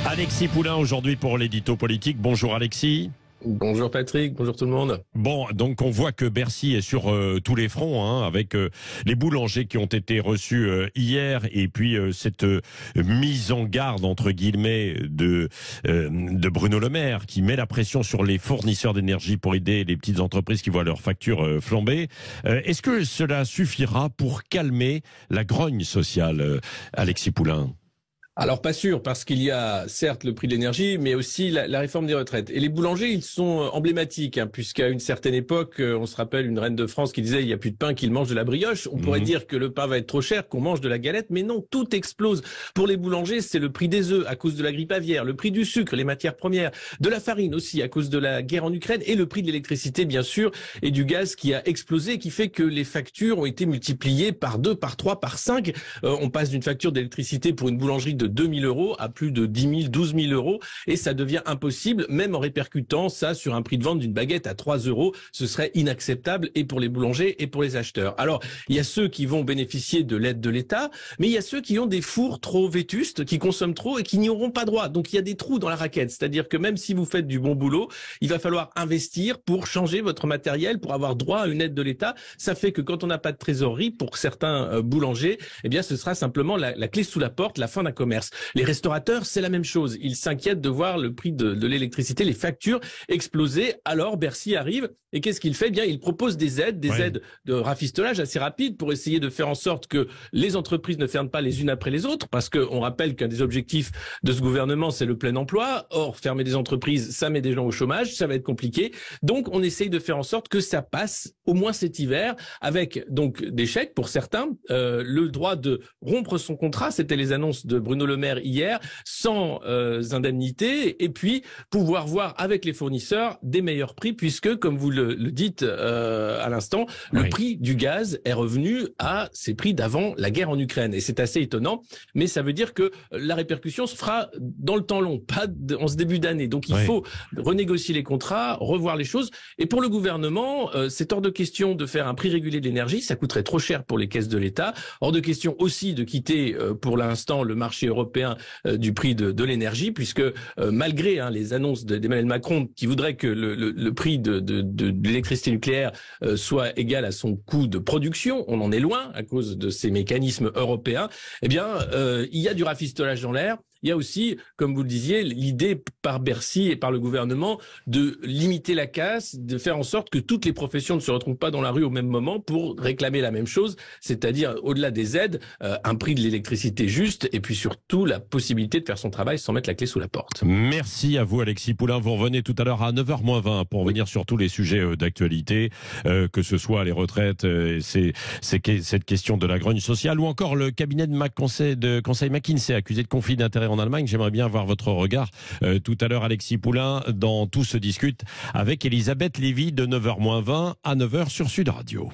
Alexis Poulain aujourd'hui pour l'édito politique. Bonjour Alexis. Bonjour Patrick, bonjour tout le monde. Bon, donc on voit que Bercy est sur tous les fronts, avec les boulangers qui ont été reçus hier et puis cette mise en garde entre guillemets de Bruno Le Maire qui met la pression sur les fournisseurs d'énergie pour aider les petites entreprises qui voient leurs factures flamber. Est-ce que cela suffira pour calmer la grogne sociale, Alexis Poulain ? Alors pas sûr, parce qu'il y a certes le prix de l'énergie, mais aussi la réforme des retraites. Et les boulangers, ils sont emblématiques, puisqu'à une certaine époque, on se rappelle une reine de France qui disait il n'y a plus de pain, qu'il mange de la brioche. On pourrait dire que le pain va être trop cher, qu'on mange de la galette, mais non, tout explose. Pour les boulangers, c'est le prix des œufs à cause de la grippe aviaire, le prix du sucre, les matières premières, de la farine aussi à cause de la guerre en Ukraine, et le prix de l'électricité bien sûr, et du gaz qui a explosé, et qui fait que les factures ont été multipliées par 2, par 3, par 5. On passe d'une facture d'électricité pour une boulangerie de 2 000 € à plus de 10 000, 12 000 €, et ça devient impossible, même en répercutant ça sur un prix de vente d'une baguette à 3 €. Ce serait inacceptable, et pour les boulangers et pour les acheteurs. Alors, il y a ceux qui vont bénéficier de l'aide de l'État, mais il y a ceux qui ont des fours trop vétustes, qui consomment trop et qui n'y auront pas droit. Donc, il y a des trous dans la raquette. C'est-à-dire que même si vous faites du bon boulot, il va falloir investir pour changer votre matériel, pour avoir droit à une aide de l'État. Ça fait que quand on n'a pas de trésorerie, pour certains boulangers, eh bien, ce sera simplement la clé sous la porte, la fin d'un commerce. Les restaurateurs, c'est la même chose. Ils s'inquiètent de voir le prix de l'électricité, les factures exploser. Alors Bercy arrive et qu'est-ce qu'il fait ? Eh bien, il propose des aides de rafistolage assez rapides pour essayer de faire en sorte que les entreprises ne ferment pas les unes après les autres, parce qu'on rappelle qu'un des objectifs de ce gouvernement, c'est le plein emploi. Or, fermer des entreprises, ça met des gens au chômage, ça va être compliqué. Donc, on essaye de faire en sorte que ça passe au moins cet hiver, avec donc des chèques pour certains, le droit de rompre son contrat, c'était les annonces de Bruno Le Maire hier, sans indemnité, et puis pouvoir voir avec les fournisseurs des meilleurs prix, puisque, comme vous le dites à l'instant, le prix du gaz est revenu à ses prix d'avant la guerre en Ukraine. Et c'est assez étonnant, mais ça veut dire que la répercussion se fera dans le temps long, pas en ce début d'année. Donc il faut renégocier les contrats, revoir les choses. Et pour le gouvernement, c'est hors de question de faire un prix régulé de l'énergie, ça coûterait trop cher pour les caisses de l'État. Hors de question aussi de quitter pour l'instant le marché européen du prix de l'énergie, puisque malgré les annonces d'Emmanuel Macron qui voudrait que le prix de l'électricité nucléaire soit égal à son coût de production, on en est loin à cause de ces mécanismes européens, eh bien il y a du rafistolage dans l'air. Il y a aussi, comme vous le disiez, l'idée par Bercy et par le gouvernement de limiter la casse, de faire en sorte que toutes les professions ne se retrouvent pas dans la rue au même moment pour réclamer la même chose, c'est-à-dire, au-delà des aides, un prix de l'électricité juste, et puis surtout la possibilité de faire son travail sans mettre la clé sous la porte. Merci à vous Alexis Poulain. Vous revenez tout à l'heure à 9h-20 pour revenir sur tous les sujets d'actualité, que ce soit les retraites, cette question de la grogne sociale, ou encore le cabinet de conseil McKinsey accusé de conflit d'intérêts en Allemagne. J'aimerais bien avoir votre regard tout à l'heure, Alexis Poulain, dans Tout se discute avec Elisabeth Lévy de 9h-20 à 9h sur Sud Radio.